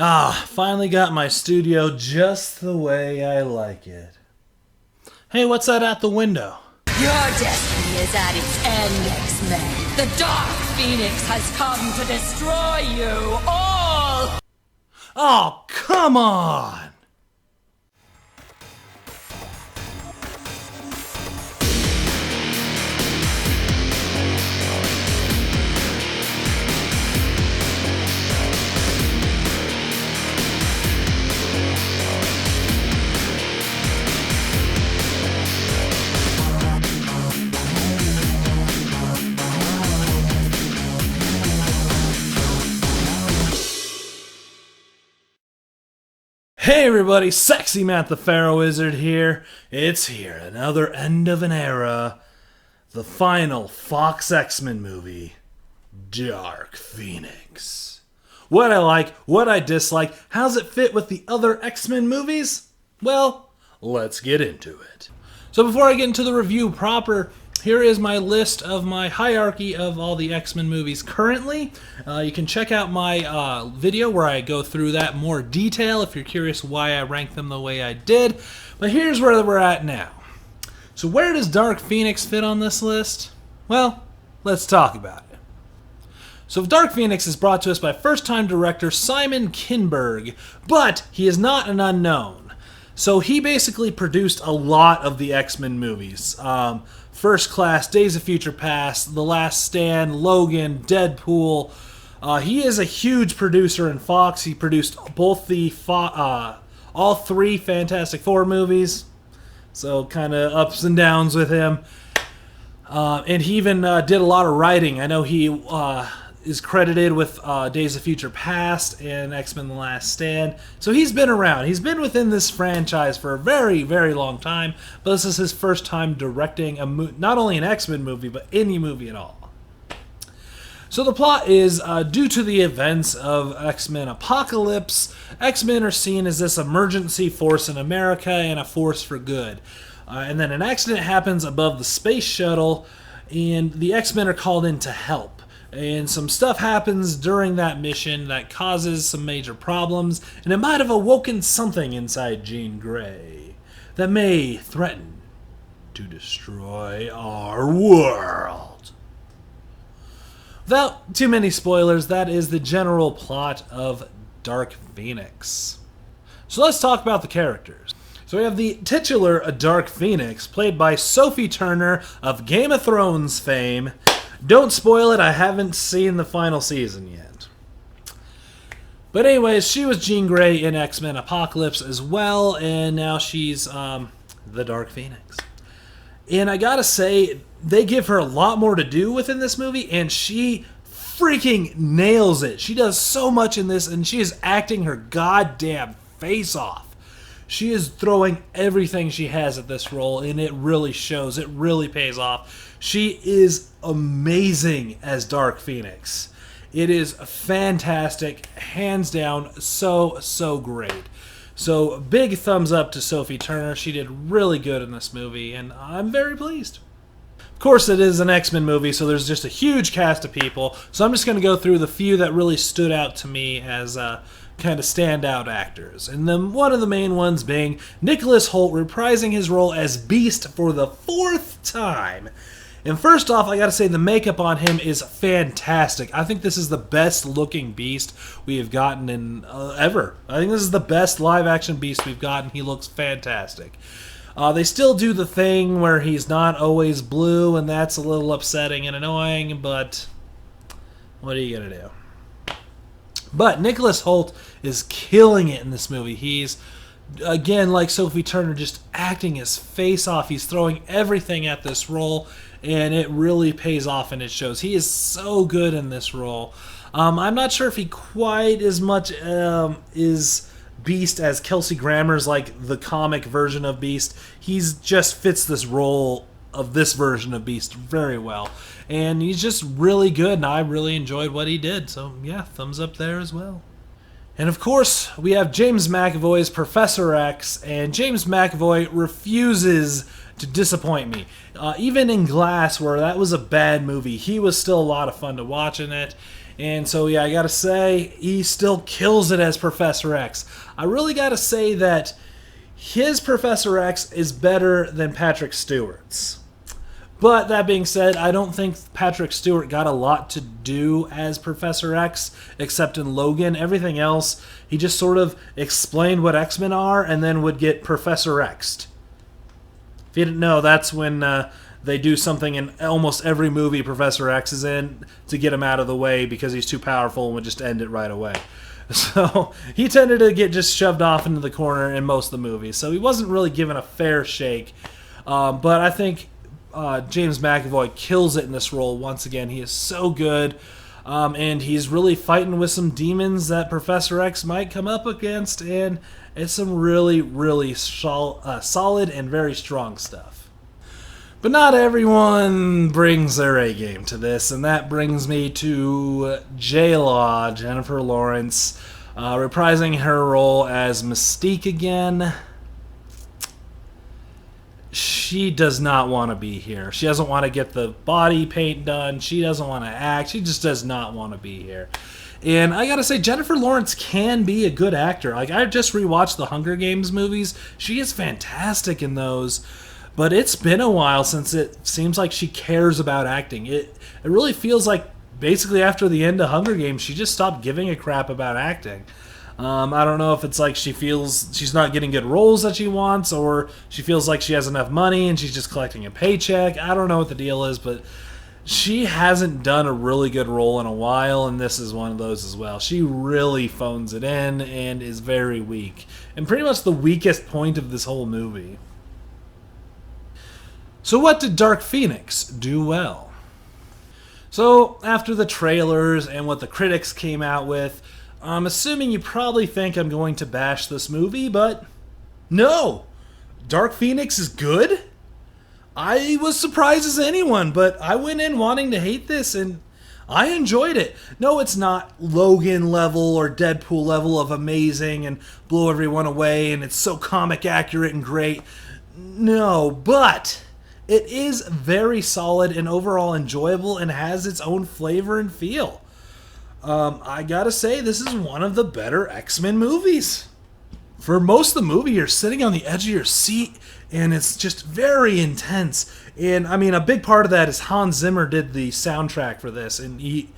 Finally got my studio just the way I like it. Hey, what's that out the window? Your destiny is at its end, X-Men. The Dark Phoenix has come to destroy you all! Oh, come on! Hey everybody, Sexy Matt the Pharaoh Wizard here. It's here, another end of an era. The final Fox X-Men movie, Dark Phoenix. What I like, what I dislike, how's it fit with the other X-Men movies? Well, let's get into it. So before I get into the review proper, here is my list of my hierarchy of all the X-Men movies currently. You can check out my video where I go through that in more detail if you're curious why I ranked them the way I did. But here's where we're at now. So where does Dark Phoenix fit on this list? Well, let's talk about it. So Dark Phoenix is brought to us by first-time director Simon Kinberg, but he is not an unknown. So he basically produced a lot of the X-Men movies. First Class, Days of Future Past, The Last Stand, Logan, Deadpool. He is a huge producer in Fox. He produced both the all three Fantastic Four movies, so kind of ups and downs with him. And he even did a lot of writing. I know he is credited with Days of Future Past and X-Men The Last Stand. So he's been around. He's been within this franchise for a very, very long time. But this is his first time directing not only an X-Men movie, but any movie at all. So the plot is, due to the events of X-Men Apocalypse, X-Men are seen as this emergency force in America and a force for good. And then an accident happens above the space shuttle, and the X-Men are called in to help. And some stuff happens during that mission that causes some major problems, and it might have awoken something inside Jean Grey that may threaten to destroy our world. Without too many spoilers, that is the general plot of Dark Phoenix. So let's talk about the characters. So we have the titular Dark Phoenix, played by Sophie Turner of Game of Thrones fame. Don't spoil it, I haven't seen the final season yet. But anyways, she was Jean Grey in X-Men Apocalypse as well, and now she's the Dark Phoenix. And I gotta say, they give her a lot more to do within this movie, and she freaking nails it. She does so much in this, and she is acting her goddamn face off. She is throwing everything she has at this role, and it really shows. It really pays off. She is amazing as Dark Phoenix. It is fantastic, hands down, so great. So big thumbs up to Sophie Turner. She did really good in this movie, and I'm very pleased. Of course, it is an X-Men movie, so there's just a huge cast of people. So I'm just going to go through the few that really stood out to me as kind of standout actors. And then one of the main ones being Nicholas Hoult reprising his role as Beast for the 4th time. And first off, I gotta say the makeup on him is fantastic. I think this is the best looking Beast we have gotten in ever. I think this is the best live action Beast we've gotten. He looks fantastic. They still do the thing where he's not always blue, and that's a little upsetting and annoying, but what are you gonna do? But Nicholas Hoult is killing it in this movie. He's, again, like Sophie Turner, just acting his face off. He's throwing everything at this role, and it really pays off and it shows. He is so good in this role. I'm not sure if he quite as much is Beast as Kelsey Grammer's, like the comic version of Beast. He's just fits this role of this version of Beast very well. And he's just really good, and I really enjoyed what he did. So yeah, thumbs up there as well. And of course, we have James McAvoy's Professor X, and James McAvoy refuses to disappoint me. Even in Glass, where that was a bad movie, he was still a lot of fun to watch in it. And so, yeah, I gotta say, he still kills it as Professor X. I really gotta say that his Professor X is better than Patrick Stewart's. But that being said, I don't think Patrick Stewart got a lot to do as Professor X, except in Logan. Everything else, he just sort of explained what X-Men are and then would get Professor X'd. If you didn't know, that's when they do something in almost every movie Professor X is in to get him out of the way because he's too powerful and would just end it right away. So he tended to get just shoved off into the corner in most of the movies. So he wasn't really given a fair shake. But I think James McAvoy kills it in this role once again. He is so good. And he's really fighting with some demons that Professor X might come up against. And it's some really, really solid and very strong stuff. But not everyone brings their A game to this, and that brings me to J-Law, Jennifer Lawrence, reprising her role as Mystique again. She does not want to be here. She doesn't want to get the body paint done. She doesn't want to act. She just does not want to be here. And I gotta say, Jennifer Lawrence can be a good actor. Like, I just rewatched the Hunger Games movies. She is fantastic in those. But it's been a while since it seems like she cares about acting. It really feels like basically after the end of Hunger Games, she just stopped giving a crap about acting. I don't know if it's like she feels she's not getting good roles that she wants, or she feels like she has enough money and she's just collecting a paycheck. I don't know what the deal is, but she hasn't done a really good role in a while, and this is one of those as well. She really phones it in and is very weak. And pretty much the weakest point of this whole movie. So what did Dark Phoenix do well? So after the trailers and what the critics came out with, I'm assuming you probably think I'm going to bash this movie, but no! Dark Phoenix is good? I was surprised as anyone, but I went in wanting to hate this and I enjoyed it. No, it's not Logan level or Deadpool level of amazing and blow everyone away and it's so comic accurate and great. No, but it is very solid and overall enjoyable and has its own flavor and feel. I gotta say, this is one of the better X-Men movies. For most of the movie, you're sitting on the edge of your seat, and it's just very intense. And, I mean, a big part of that is Hans Zimmer did the soundtrack for this, and he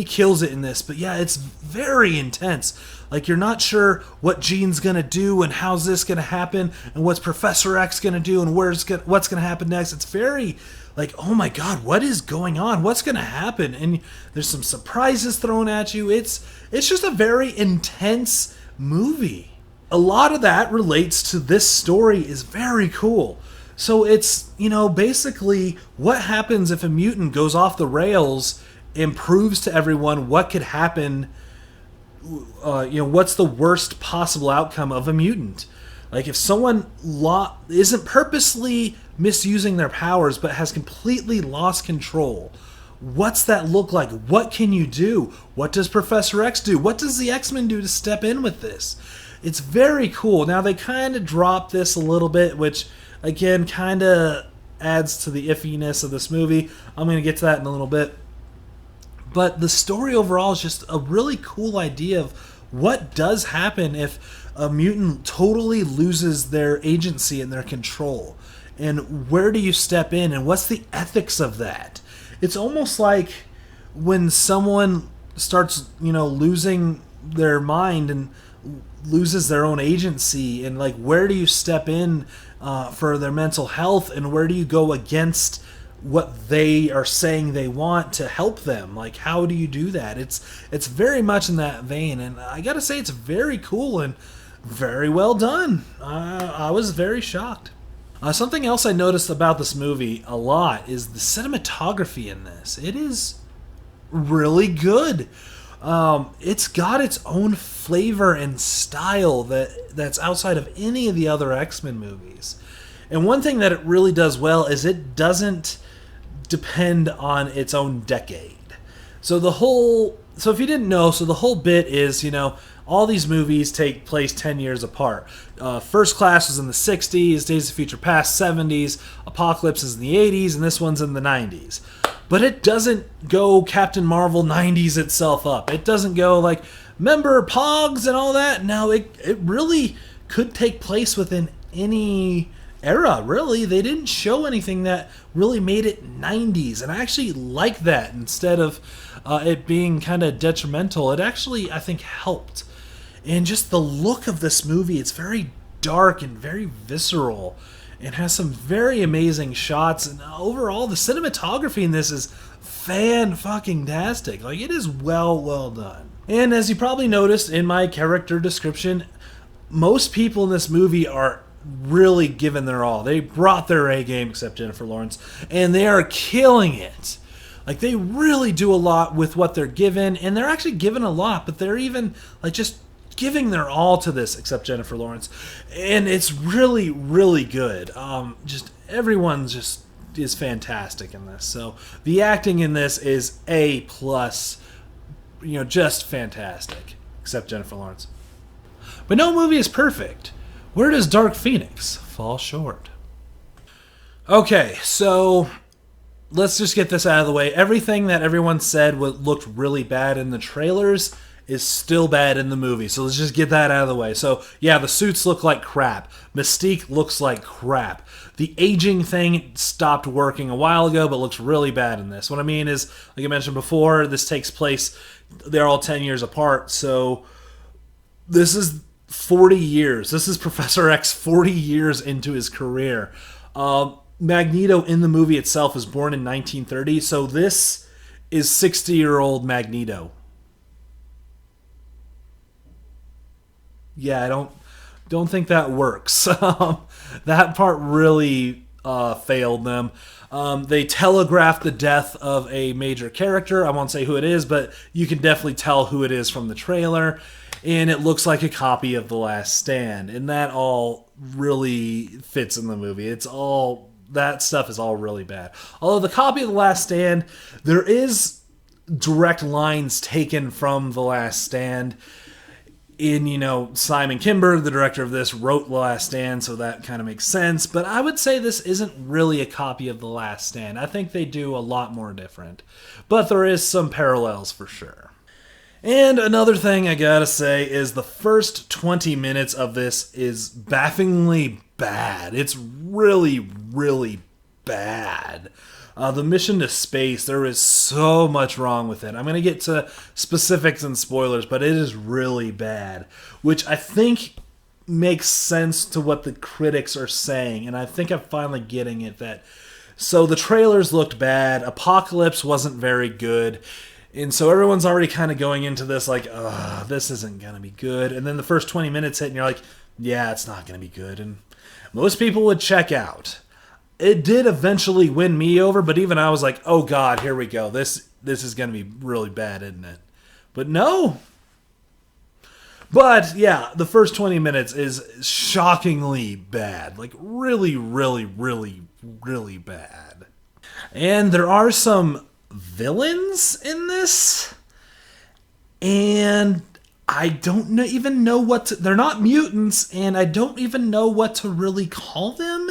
kills it in this. But, yeah, it's very intense. Like, you're not sure what Jean's gonna do, and how's this gonna happen, and what's Professor X gonna do, and what's gonna happen next. It's very, like, oh my god, what is going on? What's gonna happen? And there's some surprises thrown at you. It's just a very intense movie. A lot of that relates to this story is very cool. So it's, basically what happens if a mutant goes off the rails and proves to everyone what could happen. What's the worst possible outcome of a mutant? Like if someone isn't purposely misusing their powers but has completely lost control, what's that look like? What can you do? What does Professor X do? What does the X-Men do to step in with this? It's very cool. Now they kind of drop this a little bit, which again kind of adds to the iffiness of this movie. I'm going to get to that in a little bit. But the story overall is just a really cool idea of what does happen if a mutant totally loses their agency and their control. And where do you step in and what's the ethics of that? It's almost like when someone starts, losing their mind and loses their own agency, and like where do you step in for their mental health, and where do you go against what they are saying they want to help them? Like how do you do that? It's very much in that vein, and I gotta say it's very cool and very well done. I was very shocked. Something else I noticed about this movie a lot is the cinematography in this. It is really good. It's got its own flavor and style that's outside of any of the other X-Men movies. And one thing that it really does well is it doesn't depend on its own decade. So the whole So if you didn't know, so the whole bit is, all these movies take place 10 years apart. First Class was in the 60s, Days of Future Past 70s, Apocalypse is in the 80s, and this one's in the 90s. But it doesn't go Captain Marvel 90s itself up. It doesn't go like, remember Pogs and all that? No, it really could take place within any era, really. They didn't show anything that really made it 90s, and I actually like that. Instead of it being kind of detrimental, it actually, I think, helped. And just the look of this movie, it's very dark and very visceral, and has some very amazing shots, and overall the cinematography in this is fan-fucking-tastic. Like, it is well done. And as you probably noticed in my character description, most people in this movie are really giving their all. They brought their A game, except Jennifer Lawrence, and they are killing it. Like, they really do a lot with what they're given, and they're actually given a lot, but they're even, like, just giving their all to this, except Jennifer Lawrence. And it's really good. Just everyone just is fantastic in this. So the acting in this is A+, just fantastic, except Jennifer Lawrence. But no movie is perfect. Where does Dark Phoenix fall short? Okay, so let's just get this out of the way. Everything that everyone said looked really bad in the trailers is still bad in the movie. So let's just get that out of the way. So yeah, the suits look like crap. Mystique looks like crap. The aging thing stopped working a while ago, but looks really bad in this. What I mean is, like I mentioned before, this takes place, they're all 10 years apart. So this is 40 years. This is Professor X 40 years into his career. Magneto in the movie itself was born in 1930, so this is 60-year-old Magneto. Yeah, I don't think that works. That part really failed them. They telegraphed the death of a major character. I won't say who it is, but you can definitely tell who it is from the trailer. And it looks like a copy of The Last Stand. And that all really fits in the movie. That stuff is all really bad. Although the copy of The Last Stand, there is direct lines taken from The Last Stand. Simon Kinberg, the director of this, wrote The Last Stand, so that kind of makes sense. But I would say this isn't really a copy of The Last Stand. I think they do a lot more different. But there is some parallels for sure. And another thing I gotta say is the first 20 minutes of this is bafflingly bad. It's really bad. The mission to space, there is so much wrong with it. I'm going to get to specifics and spoilers, but it is really bad, which I think makes sense to what the critics are saying, and I think I'm finally getting it. So the trailers looked bad, Apocalypse wasn't very good, and so everyone's already kind of going into this like, this isn't going to be good, and then the first 20 minutes hit, and you're like, yeah, it's not going to be good, and most people would check out. It did eventually win me over, but even I was like, oh god, here we go. This is going to be really bad, isn't it? But no. But yeah, the first 20 minutes is shockingly bad. Like really bad. And there are some villains in this. And I don't even know what to... They're not mutants, and I don't even know what to really call them.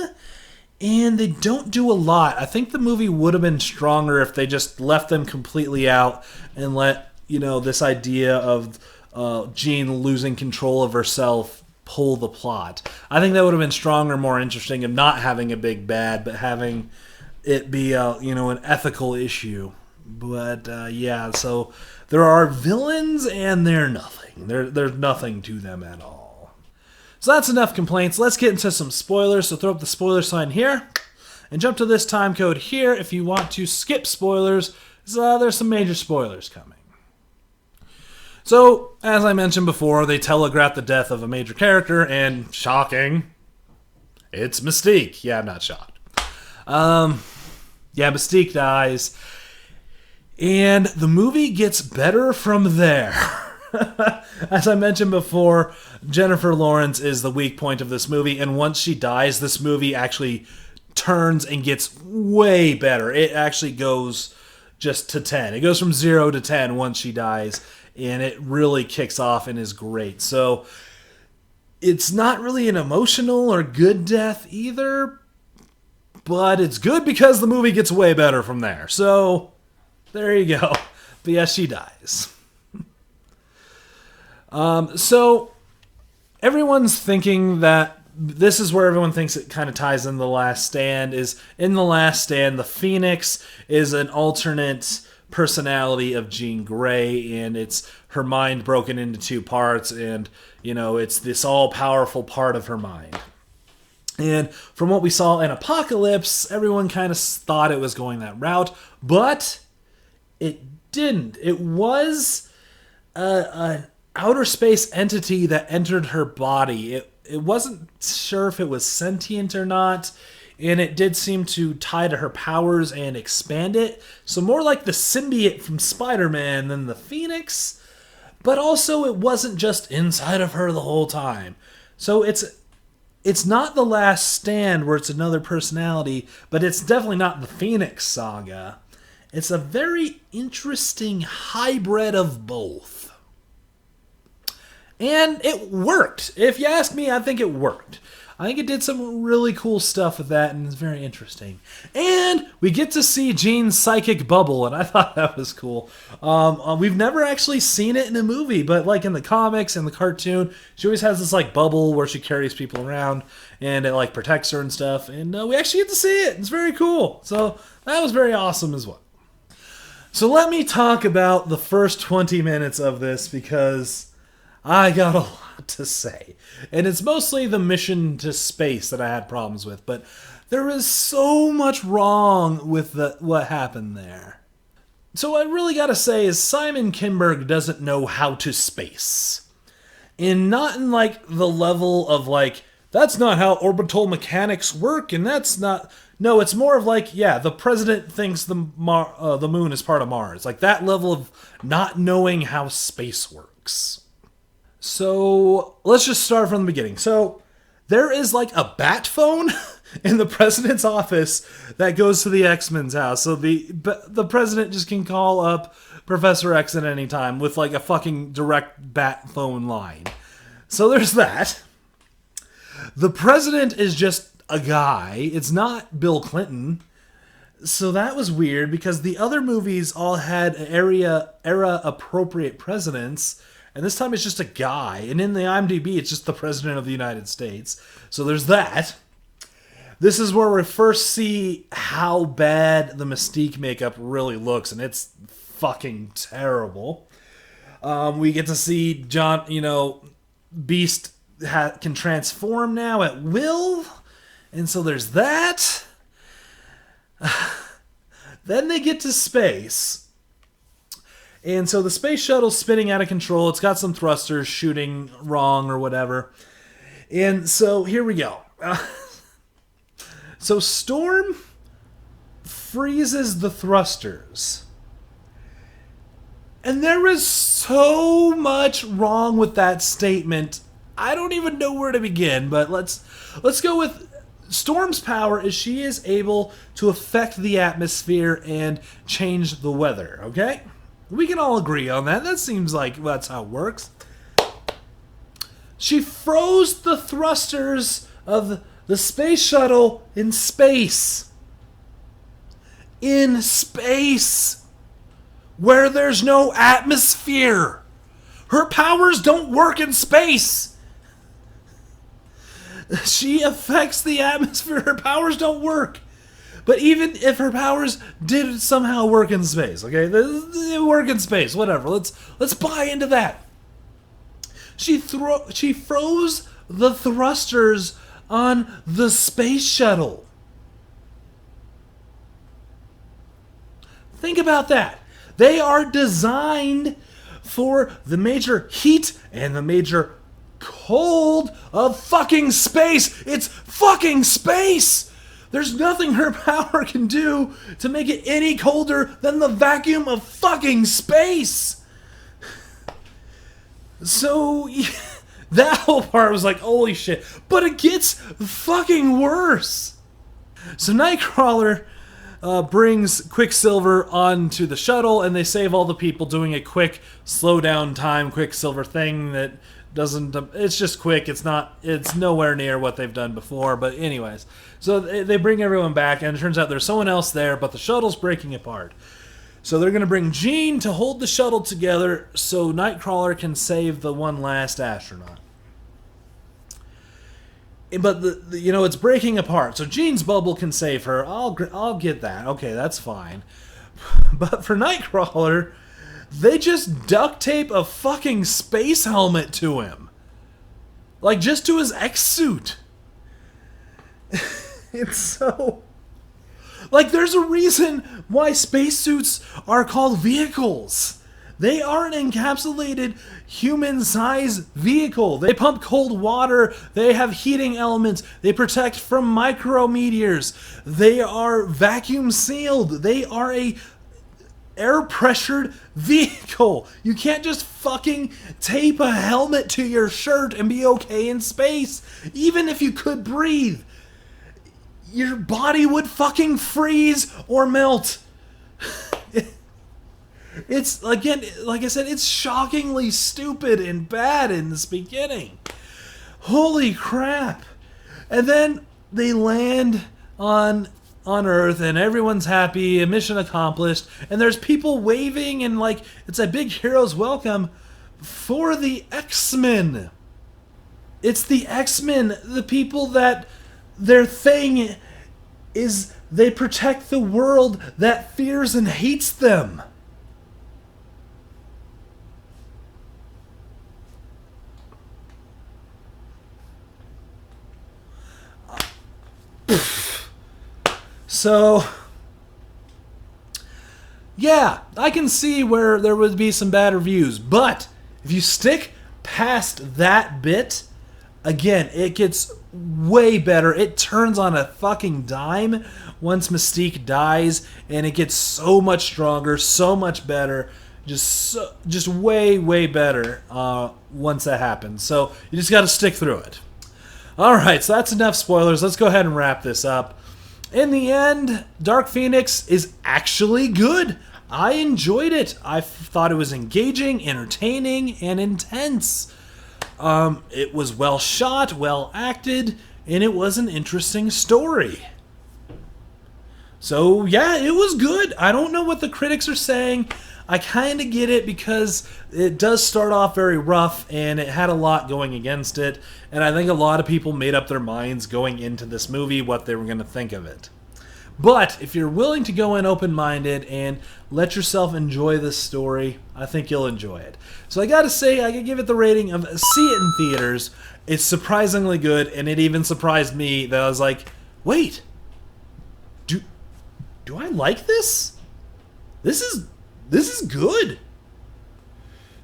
And they don't do a lot. I think the movie would have been stronger if they just left them completely out and let, this idea of Jean losing control of herself pull the plot. I think that would have been stronger, more interesting, of not having a big bad, but having it be an ethical issue. But yeah, so there are villains and they're nothing. There's nothing to them at all. So that's enough complaints. Let's get into some spoilers. So throw up the spoiler sign here and jump to this time code here if you want to skip spoilers. There's some major spoilers coming. So, as I mentioned before, they telegraphed the death of a major character, and shocking, it's Mystique. Yeah, I'm not shocked. Mystique dies, and the movie gets better from there. As I mentioned before, Jennifer Lawrence is the weak point of this movie, and once she dies, this movie actually turns and gets way better. It actually goes, just to 10. It goes from 0 to 10 once she dies, and it really kicks off and is great. So it's not really an emotional or good death either, but it's good because the movie gets way better from there. So there you go. But yes, she dies. So everyone's thinking that this is where everyone thinks it kind of ties in The Last Stand. Is in The Last Stand, the Phoenix is an alternate personality of Jean Grey, and it's her mind broken into two parts, and it's this all-powerful part of her mind. And from what we saw in Apocalypse, everyone kind of thought it was going that route, but it didn't. It was an outer space entity that entered her body. It wasn't sure if it was sentient or not, and it did seem to tie to her powers and expand it. So more like the symbiote from Spider-Man than the Phoenix, but also it wasn't just inside of her the whole time. So it's not The Last Stand where it's another personality, but it's definitely not the Phoenix Saga. It's a very interesting hybrid of both. And it worked. If you ask me, I think it worked. I think it did some really cool stuff with that, and it's very interesting. And we get to see Jean's psychic bubble, and I thought that was cool. We've never actually seen it in a movie, but like in the comics and the cartoon, she always has this like bubble where she carries people around, and it like protects her and stuff. And we actually get to see it. It's very cool. So that was very awesome as well. So let me talk about the first 20 minutes of this, because I got a lot to say. And it's mostly the mission to space that I had problems with, but there is so much wrong with what happened there. So what I really gotta say is Simon Kinberg doesn't know how to space. And not in like the level of like, that's not how orbital mechanics work, and that's not... No, it's more of like, yeah, the president thinks the moon is part of Mars. Like that level of not knowing how space works. So let's just start from the beginning. So there is like a bat phone in the president's office that goes to the X-Men's house. So the president just can call up Professor X at any time with like a fucking direct bat phone line. So there's that. The president is just a guy. It's not Bill Clinton. So that was weird because the other movies all had era appropriate presidents. And this time it's just a guy. And in the IMDb, it's just the President of the United States. So there's that. This is where we first see how bad the Mystique makeup really looks. And it's fucking terrible. We get to see John, Beast can transform now at will. And so there's that. Then they get to space. And so the space shuttle's spinning out of control. It's got some thrusters shooting wrong or whatever. And so here we go. So Storm freezes the thrusters. And there is so much wrong with that statement. I don't even know where to begin, but let's go with Storm's power is she is able to affect the atmosphere and change the weather, okay? We can all agree on that. That seems like that's how it works. She froze the thrusters of the space shuttle in space. In space. Where there's no atmosphere. Her powers don't work in space. She affects the atmosphere. Her powers don't work. But even if her powers did somehow work in space, okay? They work in space, whatever. Let's buy into that. She froze the thrusters on the space shuttle. Think about that. They are designed for the major heat and the major cold of fucking space. It's fucking space. There's nothing her power can do to make it any colder than the vacuum of fucking space. So, yeah, that whole part was like, holy shit. But it gets fucking worse. So Nightcrawler brings Quicksilver onto the shuttle, and they save all the people doing a quick slow down time Quicksilver thing that doesn't. It's just quick. It's nowhere near what they've done before. But anyways, so they bring everyone back, and it turns out there's someone else there, but the shuttle's breaking apart. So they're going to bring Jean to hold the shuttle together so Nightcrawler can save the one last astronaut. But it's breaking apart. So Jean's bubble can save her. I'll get that. Okay, that's fine. But for Nightcrawler, they just duct tape a fucking space helmet to him. Like, just to his X-suit. It's so... Like, there's a reason why spacesuits are called vehicles. They are an encapsulated human-sized vehicle. They pump cold water. They have heating elements. They protect from micrometeors. They are vacuum sealed. They are a air-pressured vehicle. You can't just fucking tape a helmet to your shirt and be okay in space. Even if you could breathe, your body would fucking freeze or melt. It's, again, like I said, it's shockingly stupid and bad in this beginning. Holy crap. And then they land on Earth, and everyone's happy, a mission accomplished, and there's people waving, and like, it's a big hero's welcome for the X-Men. It's the X-Men, the people that their thing is they protect the world that fears and hates them. So, yeah, I can see where there would be some bad reviews, but if you stick past that bit, again, it gets way better. It turns on a fucking dime once Mystique dies, and it gets so much stronger, so much better, just way, way better once that happens. So you just got to stick through it. All right, so that's enough spoilers. Let's go ahead and wrap this up. In the end, Dark Phoenix is actually good. I enjoyed it. I thought it was engaging, entertaining, and intense. It was well shot, well acted, and it was an interesting story. So, yeah, it was good. I don't know what the critics are saying. I kind of get it because it does start off very rough, and it had a lot going against it, and I think a lot of people made up their minds going into this movie what they were going to think of it. But if you're willing to go in open-minded and let yourself enjoy this story, I think you'll enjoy it. So I gotta say, I could give it the rating of see it in theaters. It's surprisingly good, and it even surprised me that I was like, wait, do I like this? This is good.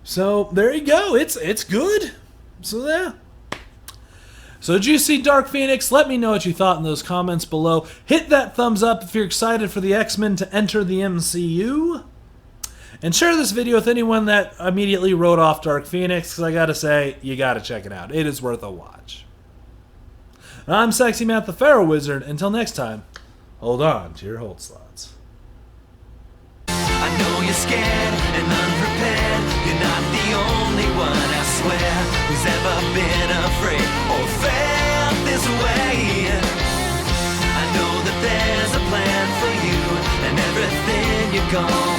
So there you go. It's good. So yeah. So did you see Dark Phoenix? Let me know what you thought in those comments below. Hit that thumbs up if you're excited for the X-Men to enter the MCU. And share this video with anyone that immediately wrote off Dark Phoenix, because I gotta say, you gotta check it out. It is worth a watch. I'm Sexy Matt the Pharaoh Wizard. Until next time, hold on to your hold slots. I know you're scared and unprepared. You're not the only one, I swear, who's ever been afraid or felt this way. I know that there's a plan for you and everything you're gonna